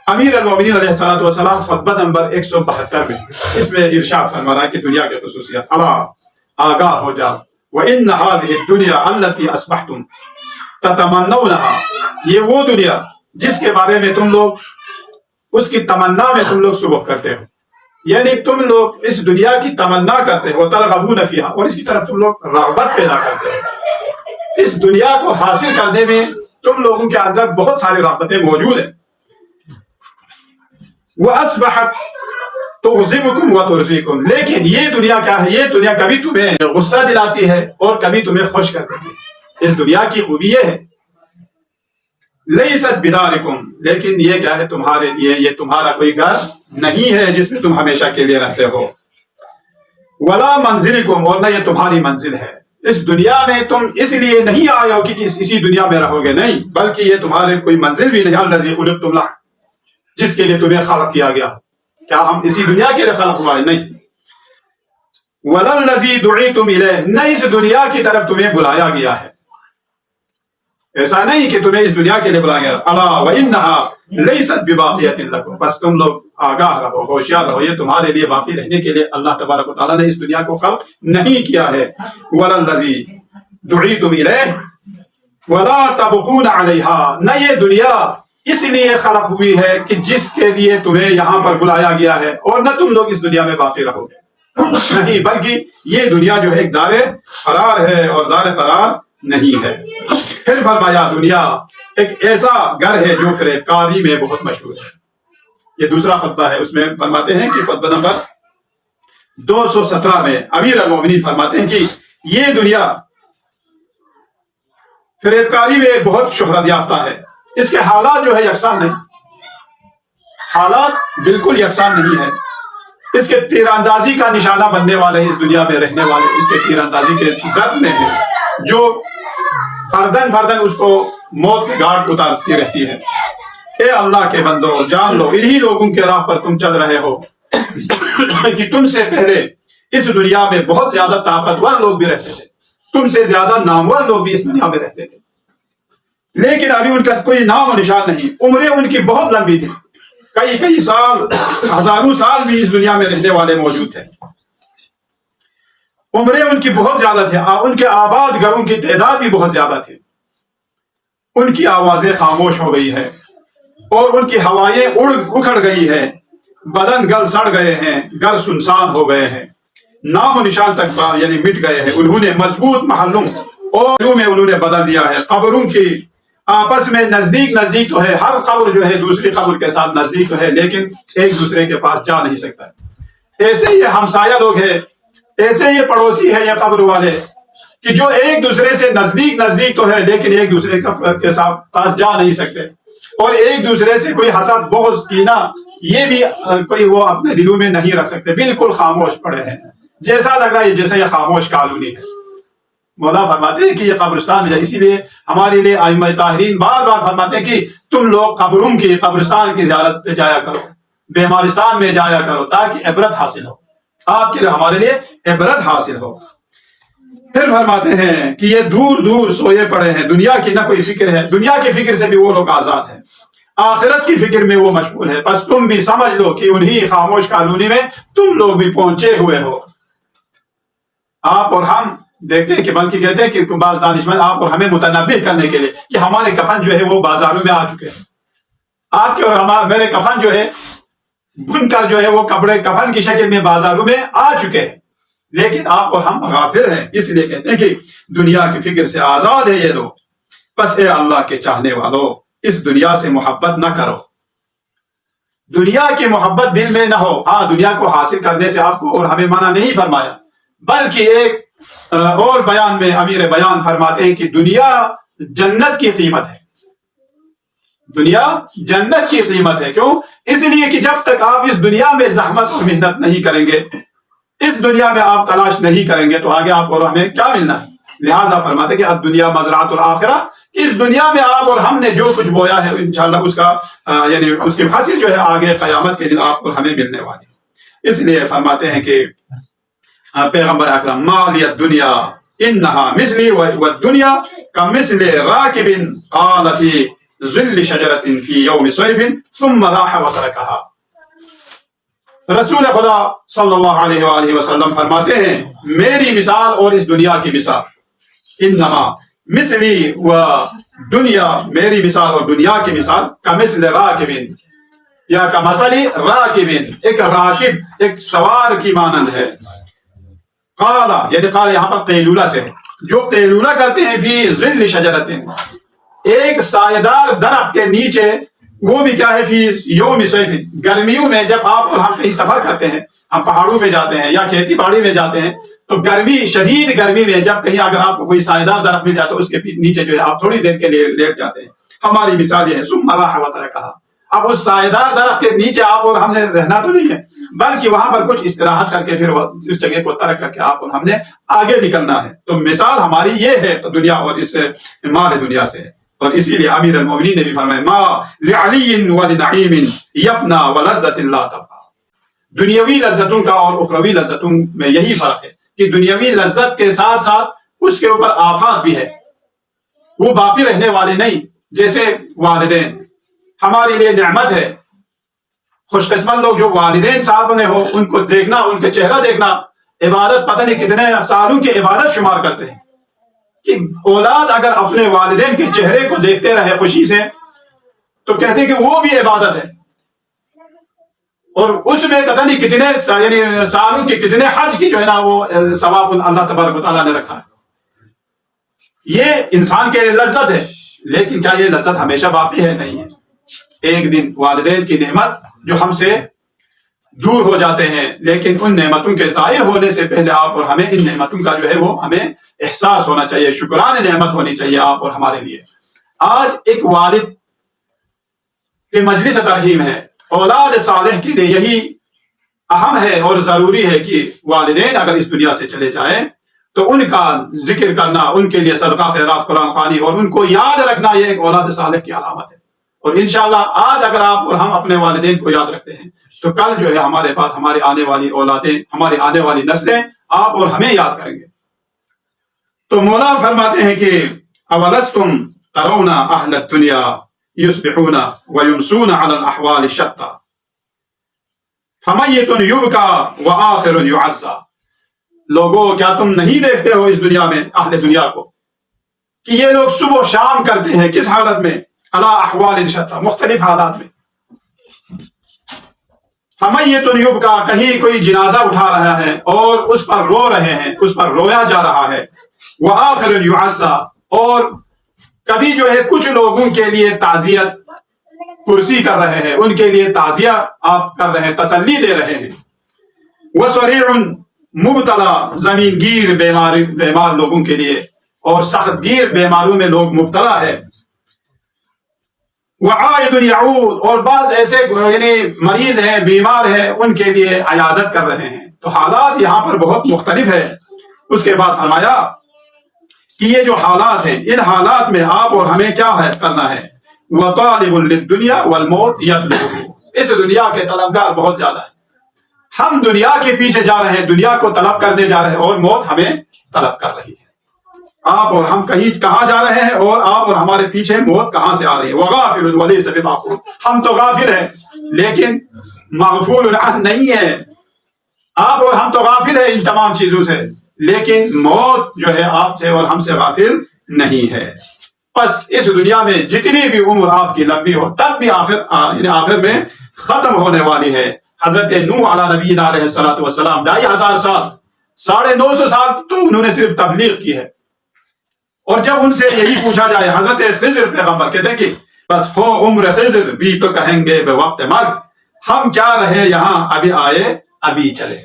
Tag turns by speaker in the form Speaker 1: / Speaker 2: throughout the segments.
Speaker 1: امیر المومنین علیہ الصلوۃ والسلام خطبہ نمبر 172 میں اس میں ارشاد فرما رہا ہے کہ دنیا کے خصوصیات، الا آگاہ ہو جاؤ، وان هذه الدنيا التي اصبحتم تتمنونها، یہ وہ دنیا جس کے بارے میں تم لوگ اس کی تمنا میں تم لوگ صبح کرتے ہو، یعنی تم لوگ اس دنیا کی تمنا کرتے ہو، ترغبون فیہا، اور اس کی طرف تم لوگ رغبت پیدا کرتے ہو، اس دنیا کو حاصل کرنے میں تم لوگوں کے اندر بہت ساری رغبتیں موجود ہیں۔ وَأَصْبَحَتْ تُغْضِبُكُمْ وَتُرْضِيكُمْ، لیکن یہ دنیا کیا ہے؟ یہ دنیا کبھی تمہیں غصہ دلاتی ہے اور کبھی تمہیں خوش کر دیتی ہے۔ اس دنیا کی خوبی یہ ہے، لَيْسَتْ بِدَارِكُمْ، لیکن یہ کیا ہے؟ تمہارے لیے یہ تمہارا کوئی گھر نہیں ہے جس میں تم ہمیشہ کے لیے رہتے ہو۔ وَلَا مَنْزِلِكُمْ، اور نہ یہ تمہاری منزل ہے۔ اس دنیا میں تم اس لیے نہیں آئے ہو کہ اسی دنیا میں رہو گے، نہیں، بلکہ یہ تمہارے کوئی منزل بھی نہیں۔ الَّذِي خُلِقْتُمْ لَهُ، جس کے لیے تمہیں خلق کیا گیا، کیا ہم اسی دنیا کے لیے خلق ہوا ہے؟ نہیں۔ وَلَا الَّذِي دُعِيتُمْ إِلَيْهِ، نہ اس دنیا کی طرف تمہیں بلایا گیا ہے، ایسا نہیں کہ تمہیں اس دنیا کے لیے بلایا گیا۔ أَلَا وَإِنَّهَا لَيْسَتْ بِبَاقِيَةٍ لَكُمْ، بس تم لوگ آگاہ رہو، ہوشیار رہو، یہ تمہارے لیے باقی رہنے کے لیے اللہ تبارک و تعالیٰ نے اس دنیا کو خلق نہیں کیا ہے۔ وَلَا الَّذِي دُعِيتُمْ إِلَيْهِ وَلَا تَبْغُونَ عَلَيْهَا، نہ یہ دنیا اس لیے خلق ہوئی ہے کہ جس کے لیے تمہیں یہاں پر بلایا گیا ہے، اور نہ تم لوگ اس دنیا میں باقی رہو گے، نہیں، بلکہ یہ دنیا جو ہے ایک دار قرار ہے اور دار قرار نہیں ہے۔ پھر فرمایا دنیا ایک ایسا گھر ہے جو فریب کاری میں بہت مشہور ہے۔ یہ دوسرا خطبہ ہے، اس میں فرماتے ہیں کہ خطبہ نمبر 217 میں امیر المومنین فرماتے ہیں کہ یہ دنیا فریب کاری میں بہت شہرت یافتہ ہے، اس کے حالات جو ہے یکساں نہیں، حالات بالکل یکساں نہیں ہے، اس کے تیر اندازی کا نشانہ بننے والے اس دنیا میں رہنے والے اس کے تیر اندازی کے زد میں ہیں، جو فردن فردن اس کو موت کے گھاٹ اتارتی رہتی ہے۔ اے اللہ کے بندو، جان لو انہی لوگوں کے راہ پر تم چل رہے ہو کہ تم سے پہلے اس دنیا میں بہت زیادہ طاقتور لوگ بھی رہتے تھے، تم سے زیادہ نامور لوگ بھی اس دنیا میں رہتے تھے، لیکن ابھی ان کا کوئی نام و نشان نہیں۔ عمریں ان کی بہت لمبی تھی، کئی سال، ہزاروں سال بھی اس دنیا میں رہنے والے موجود تھے، عمریں ان کی بہت زیادہ تھی، ان کے آباد گھروں کی تعداد بھی بہت زیادہ تھی، ان کی آوازیں خاموش ہو گئی ہے اور ان کی ہوائیں اکھڑ گئی ہے، بدن گل سڑ گئے ہیں، گھر سنسان ہو گئے ہیں، نام و نشان تک یعنی مٹ گئے ہیں۔ انہوں نے مضبوط محلوں اور میں انہوں نے بدل دیا ہے، قبروں کی آپس میں نزدیک تو ہے، ہر قبر جو ہے دوسری قبر کے ساتھ نزدیک تو ہے، لیکن ایک دوسرے کے پاس جا نہیں سکتا۔ ایسے یہ ہمسایہ لوگ ہیں، ایسے یہ پڑوسی ہے یہ قبر والے کہ جو ایک دوسرے سے نزدیک تو ہے، لیکن ایک دوسرے کے ساتھ پاس جا نہیں سکتے، اور ایک دوسرے سے کوئی حسد بغض کینہ یہ بھی کوئی وہ اپنے دلوں میں نہیں رکھ سکتے، بالکل خاموش پڑے ہیں، جیسا لگ رہا ہے جیسے یہ خاموش کالونی ہے۔ مولا فرماتے ہیں کہ یہ قبرستان ہے، اسی لیے ہمارے لیے ائمہ طاہرین بار بار فرماتے ہیں کہ تم لوگ قبروں کی، قبرستان کی زیارت پہ جایا کرو، بیمارستان میں جایا کرو، تاکہ عبرت حاصل ہو، آپ کے لیے ہمارے لیے عبرت حاصل ہو۔ پھر فرماتے ہیں کہ یہ دور دور سوئے پڑے ہیں، دنیا کی نہ کوئی فکر ہے، دنیا کی فکر سے بھی وہ لوگ آزاد ہیں، آخرت کی فکر میں وہ مشغول ہے، بس تم بھی سمجھ لو کہ انہی خاموش کالونی میں تم لوگ بھی پہنچے ہوئے ہو۔ آپ اور ہم دیکھتے ہیں کہ بلکہ کہتے ہیں کہ بعض دانشمند آپ اور ہمیں متنبہ کرنے کے لیے کہ ہمارے کفن جو ہے وہ بازاروں میں آ چکے ہیں، آپ کے اور میرے کفن جو ہے بن کر جو ہے وہ کپڑے کفن کی شکل میں بازاروں میں آ چکے ہیں، لیکن آپ اور ہم غافل ہیں، اس لیے کہتے ہیں کہ دنیا کی فکر سے آزاد ہے یہ لوگ۔ بس اے اللہ کے چاہنے والوں، اس دنیا سے محبت نہ کرو، دنیا کی محبت دل میں نہ ہو۔ ہاں، دنیا کو حاصل کرنے سے آپ کو اور ہمیں منع نہیں فرمایا، بلکہ ایک اور بیان میں امیر بیان فرماتے ہیں کہ دنیا جنت کی قیمت ہے، دنیا جنت کی قیمت ہے۔ کیوں؟ اس لیے کہ جب تک آپ اس دنیا میں زحمت اور محنت نہیں کریں گے، اس دنیا میں آپ تلاش نہیں کریں گے، تو آگے آپ کو اور ہمیں کیا ملنا ہے؟ لہٰذا فرماتے ہیں کہ الدنیا مزرعۃ الآخرہ، اس دنیا میں آپ اور ہم نے جو کچھ بویا ہے انشاءاللہ اس کا یعنی اس کی فصل جو ہے آگے قیامت کے دن آپ کو ہمیں ملنے والی ہے۔ اس لیے فرماتے ہیں کہ پیغمبر اکرم ما لی الدنیا انہا مثلی والدنیا کمثل راکب قال فی ظل شجرۃ فی یوم صیف ثم راح وترکها۔ رسول خدا صلی اللہ علیہ وآلہ وسلم فرماتے ہیں میری مثال اور اس دنیا کی مثال، انما مثلی و دنیا، میری مثال اور دنیا کی مثال کمثل راکب یا کمثل راکب، ایک راکب ایک سوار کی مانند ہے۔ قال یعنی قال یہاں پر قیلولہ سے ہے، جو قیلولہ کرتے ہیں فی ظل شجرۃ، ایک سایہ دار درخت کے نیچے، وہ بھی کیا ہے فی یوم صیف، گرمیوں میں جب آپ اور ہم کہیں سفر کرتے ہیں، ہم پہاڑوں میں جاتے ہیں یا کھیتی باڑی میں جاتے ہیں، تو گرمی، شدید گرمی میں جب کہیں اگر آپ کو کوئی سایہ دار درخت مل جاتا ہے، اس کے نیچے جو ہے آپ تھوڑی دیر کے لیے لیٹ جاتے ہیں۔ ہماری مثال یہ ہے ثم راح وترکها، اب اس سایہ دار درخت کے نیچے آپ اور ہم نے رہنا تو نہیں ہے، بلکہ وہاں پر کچھ استراحت کر کے پھر اس جگہ کو ترک کر کے آپ اور ہم نے آگے نکلنا ہے۔ تو مثال ہماری یہ ہے دنیا اور اس مال دنیا سے، اور اسی لیے امیر المومنین نے بھی فرمایا ما لعلی ولنعیم یفنا ولذۃ لا تبقى۔ دنیاوی لذتوں کا اور اخروی لذتوں میں یہی فرق ہے کہ دنیاوی لذت کے ساتھ ساتھ اس کے اوپر آفات بھی ہے، وہ باقی رہنے والے نہیں۔ جیسے والدین ہمارے لیے نعمت ہے، خوش قسمت لوگ جو والدین صاحب نے ہو، ان کو دیکھنا، ان کے چہرہ دیکھنا، عبادت پتہ نہیں کتنے سالوں کی عبادت شمار کرتے ہیں کہ اولاد اگر اپنے والدین کے چہرے کو دیکھتے رہے خوشی سے تو کہتے ہیں کہ وہ بھی عبادت ہے، اور اس میں پتہ نہیں کتنے یعنی سالوں کے کتنے حج کی جو ہے نا وہ ثواب اللہ تبارک و تعالیٰ نے رکھا ہے۔ یہ انسان کے لیے لذت ہے، لیکن کیا یہ لذت ہمیشہ باقی ہے؟ نہیں ہے۔ ایک دن والدین کی نعمت جو ہم سے دور ہو جاتے ہیں، لیکن ان نعمتوں کے ظاہر ہونے سے پہلے آپ اور ہمیں ان نعمتوں کا جو ہے وہ ہمیں احساس ہونا چاہیے، شکران نعمت ہونی چاہیے آپ اور ہمارے لیے۔ آج ایک والد کی مجلس ترحیم ہے، اولاد صالح کے لیے یہی اہم ہے اور ضروری ہے کہ والدین اگر اس دنیا سے چلے جائیں تو ان کا ذکر کرنا، ان کے لیے صدقہ خیرات، قرآن خوانی اور ان کو یاد رکھنا، یہ ایک اولاد صالح کی علامت ہے۔ اور انشاءاللہ آج اگر آپ اور ہم اپنے والدین کو یاد رکھتے ہیں تو کل جو ہے ہمارے پاس ہماری آنے والی اولادیں، ہماری آنے والی نسلیں آپ اور ہمیں یاد کریں گے۔ تو مولا فرماتے ہیں کہ اولستم ترون اہل الدنیا یصبحون ویمسون علی الاحوال الشتى فمیت یبکى وآخر یعزى۔ لوگوں کیا تم نہیں دیکھتے ہو اس دنیا میں اہل دنیا کو کہ یہ لوگ صبح و شام کرتے ہیں، کس حالت میں؟ علی احوال شتى، مختلف حالات میں۔ فمیت یبکى، کہیں کوئی جنازہ اٹھا رہا ہے اور اس پر رو رہے ہیں، اس پر رویا جا رہا ہے۔ وآخر یعزى، اور کبھی جو ہے کچھ لوگوں کے لیے تعزیت کرسی کر رہے ہیں، ان کے لیے تعزیہ آپ کر رہے ہیں، تسلی دے رہے ہیں۔ وصریع مبتلا، زمین گیر بیمار لوگوں کے لیے، اور سخت گیر بیماروں میں لوگ مبتلا ہے۔ وعائد یعود، اور بعض ایسے یعنی مریض ہیں، بیمار ہیں، ان کے لیے عیادت کر رہے ہیں۔ تو حالات یہاں پر بہت مختلف ہے۔ اس کے بعد فرمایا کہ یہ جو حالات ہیں، ان حالات میں آپ اور ہمیں کیا ہے کرنا ہے؟ وطالب للدنیا والموت یطلبہ، اس دنیا کے طلبگار بہت زیادہ ہیں۔ ہم دنیا کے پیچھے جا رہے ہیں، دنیا کو طلب کرنے جا رہے ہیں، اور موت ہمیں طلب کر رہی ہے۔ آپ اور ہم کہاں جا رہے ہیں، اور آپ اور ہمارے پیچھے موت کہاں سے آ رہی ہے؟ وغافل وليس بغافل، ہم تو غافل ہیں لیکن مغفول عنہ نہیں ہے۔ آپ اور ہم تو غافل ہیں ان تمام چیزوں سے، لیکن موت جو ہے آپ سے اور ہم سے غافل نہیں ہے۔ پس اس دنیا میں جتنی بھی عمر آپ کی لمبی ہو، تب بھی آخر میں ختم ہونے والی ہے۔ حضرت نوح علیہ نبینا علیہ السلام 2500 سال، 950 سال تو انہوں نے صرف تبلیغ کی ہے۔ اور جب ان سے یہی پوچھا جائے، حضرت خضر پیغمبر کہتے ہیں کہ بس ہو عمر خضر بھی تو کہیں گے بے وقت مرگ، ہم کیا رہے یہاں، ابھی آئے ابھی چلے۔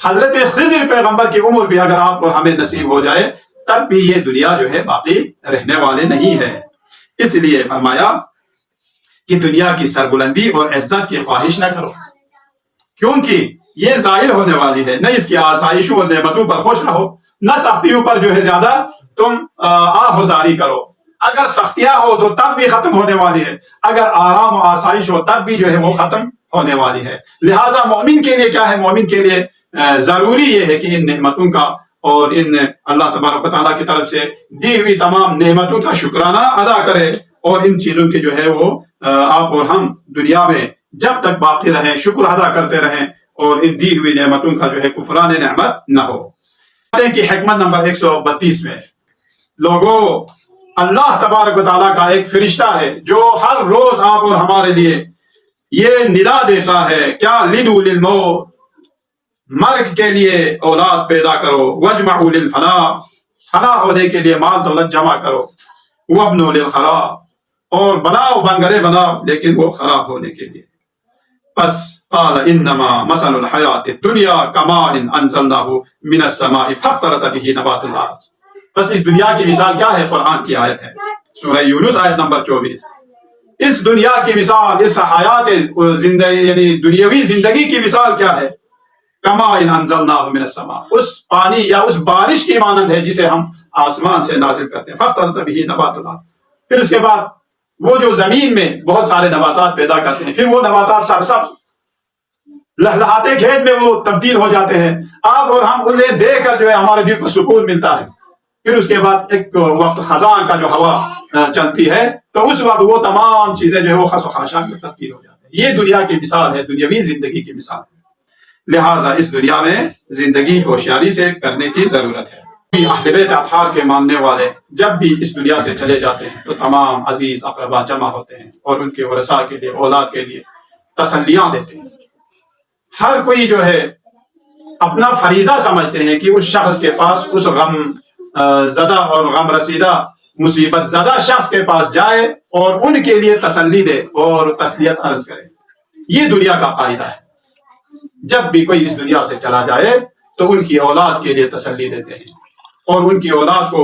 Speaker 1: حضرت خضر پیغمبر کی عمر بھی اگر آپ اور ہمیں نصیب ہو جائے تب بھی یہ دنیا جو ہے باقی رہنے والے نہیں ہے۔ اس لیے فرمایا کہ دنیا کی سربلندی اور عزت کی خواہش نہ کرو، کیونکہ یہ ظاہر ہونے والی ہے۔ نہ اس کی آسائشوں اور نعمتوں پر خوش رہو، نہ سختیوں پر جو ہے زیادہ تم آہوزاری کرو۔ اگر سختیاں ہو تو تب بھی ختم ہونے والی ہے، اگر آرام و آسائش ہو تب بھی جو ہے وہ ختم ہونے والی ہے۔ لہٰذا مومن کے لیے کیا ہے؟ مومن کے لیے ضروری یہ ہے کہ ان نعمتوں کا اور ان اللہ تبارک و تعالیٰ کی طرف سے دی ہوئی تمام نعمتوں کا شکرانہ ادا کرے، اور ان چیزوں کے جو ہے وہ آپ اور ہم دنیا میں جب تک باقی رہیں شکر ادا کرتے رہیں اور ان دی ہوئی نعمتوں کا جو ہے کفران نعمت نہ ہو۔ کہ حکمت نمبر 132 میں لوگوں، اللہ تبارک و تعالیٰ کا ایک فرشتہ ہے جو ہر روز آپ اور ہمارے لیے یہ ندا دیتا ہے، کیا لدو للموت، مرگ کے لیے اولاد پیدا کرو، وجمعوا للفلاح، فلاح ہونے کے لیے مال دولت جمع کرو، وابنوا للخلاء، اور بناؤ بنگلے بناؤ لیکن وہ خراب ہونے کے لیے۔ بس قال انما مثل الحیات الدنیا کماء انزلناہ من السماء فاختلط به نبات الارض۔ بس اس دنیا کی مثال کیا ہے؟ قرآن کی آیت ہے، سورہ یونس آیت نمبر 24۔ اس دنیا کی مثال، اس حیات زندگی یعنی دنیاوی زندگی کی مثال کیا ہے؟ کماء انزلناہ من السماء، اس پانی یا اس بارش کی مانند ہے جسے ہم آسمان سے نازل کرتے ہیں۔ فاختلط به نبات الارض، پھر اس کے بعد وہ جو زمین میں بہت سارے نباتات پیدا کرتے ہیں، پھر وہ نباتات سرسبز لہلہاتے کھیت میں وہ تبدیل ہو جاتے ہیں، آپ اور ہم انہیں دیکھ کر جو ہے ہمارے دل کو سکون ملتا ہے۔ پھر اس کے بعد ایک وقت خزاں کا جو ہوا چلتی ہے تو اس وقت وہ تمام چیزیں جو ہے وہ خس و خاشاک میں تبدیل ہو جاتی ہیں۔ یہ دنیا کی مثال ہے، دنیاوی زندگی کی مثال ہے۔ لہٰذا اس دنیا میں زندگی ہوشیاری سے کرنے کی ضرورت ہے۔ اہل بیت اطہار کے ماننے والے جب بھی اس دنیا سے چلے جاتے ہیں تو تمام عزیز اقربا جمع ہوتے ہیں اور ان کے ورثاء کے لیے، اولاد کے لیے تسلیاں دیتے ہیں۔ ہر کوئی جو ہے اپنا فریضہ سمجھتے ہیں کہ اس شخص کے پاس، اس غم زدہ اور غم رسیدہ مصیبت زدہ شخص کے پاس جائے اور ان کے لیے تسلی دے اور تسلیت عرض کرے۔ یہ دنیا کا قاعدہ ہے۔ جب بھی کوئی اس دنیا سے چلا جائے تو ان کی اولاد کے لیے تسلی دیتے ہیں اور ان کی اولاد کو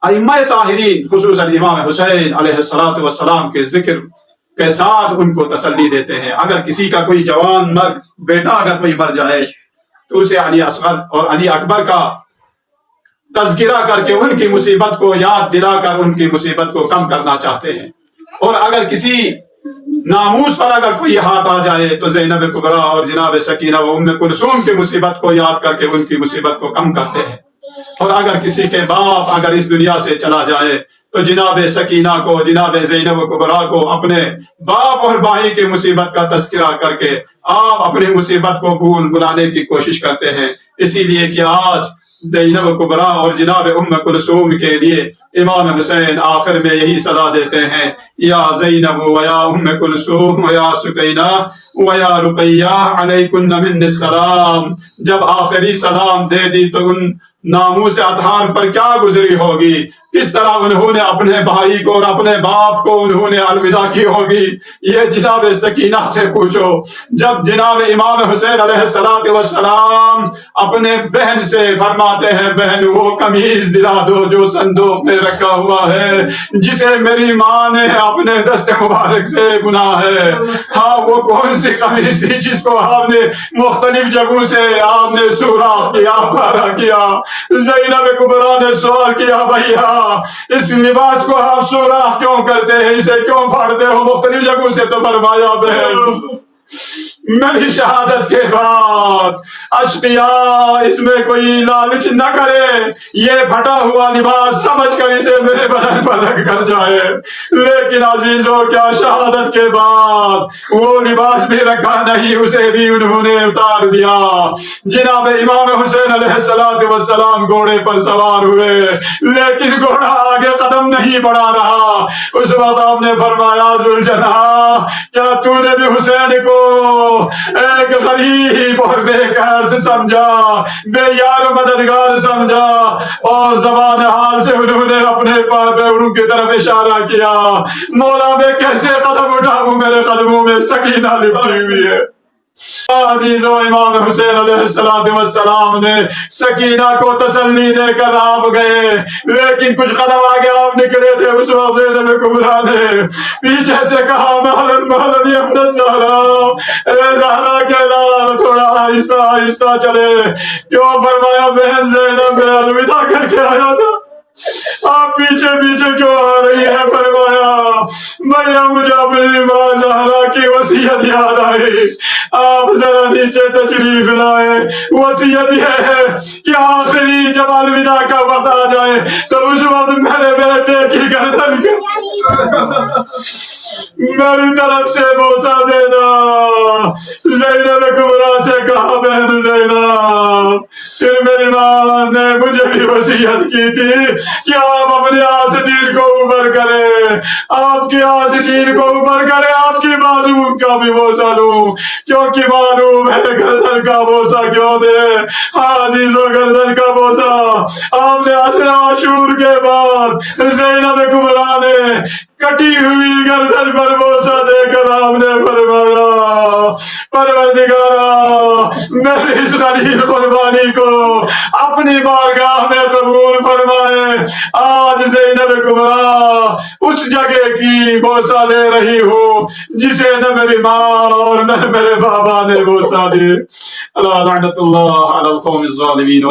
Speaker 1: ائمہ طاہرین خصوصاً امام حسین علیہ السلام کے ذکر کے ساتھ ان کو تسلی دیتے ہیں۔ اگر کسی کا کوئی جوان مرد بیٹا اگر کوئی مر جائے تو اسے علی اصغر اور علی اکبر کا تذکرہ کر کے ان کی مصیبت کو یاد دلا کر ان کی مصیبت کو کم کرنا چاہتے ہیں۔ اور اگر کسی ناموس پر اگر کوئی ہاتھ آ جائے تو زینب کبریٰ اور جناب سکینہ و ام کلثوم کی مصیبت کو یاد کر کے ان کی مصیبت کو کم کرتے ہیں۔ اور اگر کسی کے باپ اگر اس دنیا سے چلا جائے تو جناب سکینہ کو، جناب زینب کبریٰ کو اپنے باپ اور بھائی کی مصیبت کا تذکرہ کر کے آپ اپنی مصیبت کو بھول بلانے کی کوشش کرتے ہیں۔ اسی لیے کہ آج زینب کبریٰ اور جناب ام کلثوم کے لیے امام حسین آخر میں یہی صدا دیتے ہیں، یا زینب و یا ام کلثوم و یا سکینہ و یا رقیہ علیکن من السلام۔ جب آخری سلام دے دی تو ان ناموس اطہار پر کیا گزری ہوگی، کس طرح انہوں نے اپنے بھائی کو اور اپنے باپ کو انہوں نے الوداع کی ہوگی، یہ جناب سکینہ سے پوچھو۔ جب جناب امام حسین علیہ السلام اپنے بہن سے فرماتے ہیں، بہن وہ قمیض دلا دو جو صندوق میں رکھا ہوا ہے، جسے میری ماں نے اپنے دست مبارک سے بنا ہے۔ ہاں وہ کون سی قمیض تھی جس کو آپ نے مختلف جگہوں سے آپ نے سوراخ کیا، پارا کیا؟ زینب کبریٰ نے سوال کیا، بھیا اس لباس کو آپ سوراخ کیوں کرتے ہیں، اسے کیوں پھاڑتے ہو مختلف جگہوں سے؟ تو فرمایا، بہن میری شہادت کے بعد اشقیاء اس میں کوئی لالچ نہ کرے، یہ پھٹا ہوا لباس سمجھ کر اسے میرے بدن پر رکھ کر جائے۔ لیکن عزیزوں، کیا شہادت کے بعد وہ لباس بھی رکھا نہیں، اسے بھی انہوں نے اتار دیا۔ جناب امام حسین علیہ السلام گھوڑے پر سوار ہوئے لیکن گھوڑا آگے قدم نہیں بڑھا رہا۔ اس وقت آپ نے فرمایا، ذوالجناح کیا تو نے بھی حسین کو ایک غریب اور بے کس سمجھا، بے یار و مددگار سمجھا؟ اور زبان حال سے انہوں نے اپنے پیروں کی طرف اشارہ کیا۔ مولا میں کیسے قدم اٹھاؤں، میرے قدموں میں سکینہ لپٹی ہوئی ہے۔ عزیزو، امام حسین علیہ السلام نے سکینہ کو تسلی دے کر آپ گئے، لیکن کچھ قدم آگے آپ نکلے تھے، اس وقت زینب کبریٰ نے پیچھے سے کہا، مہلن مہلن یا ابن الزہرا، اے زہرا کے لال تھوڑا آہستہ آہستہ چلے۔ کیوں؟ فرمایا، بہن زینب میں الوداع کر کے آیا تھا، آپ پیچھے پیچھے کیوں آ رہی ہے؟ فرمایا، بھیا مجھے اپنی ماں زہرا کی وصیت یاد آئی، آپ ذرا نیچے تشریف لائے۔ وصیت یہ ہے کہ آخری جب الوداع کا وقت آ جائے تو اس وقت میرے بیٹے کی گردن میری طرف سے بوسہ دینا. زینب کبریٰ سے کہا بہن زینب. پھر میری ماں نے مجھے بھی وصیت کی تھی کہ آپ اپنے آستین کو اوپر کریں, آپ کی آستین کو اوپر کریں, آپ کی بازو کا بھی بوسہ لوں, کیونکہ معلوم ہے گردن کا بوسہ کیوں دے. ہاں عزیزو, گردن کا بوسہ آپ نے عشر عاشور کے بعد زینب کبریٰ نے کٹی ہوئی گردن پر بوسہ دے کر آپ نے فرمایا, پروردگارا میری اس غریب قربانی کو اپنی بارگاہ میں قبول فرمائے. آج زینب کبریٰ اس جگہ کی بوسہ لے رہی ہوں جسے نہ میری ماں اور نہ میرے بابا نے بوسہ دی. اللہ لعنت اللہ علی القوم الظالمین.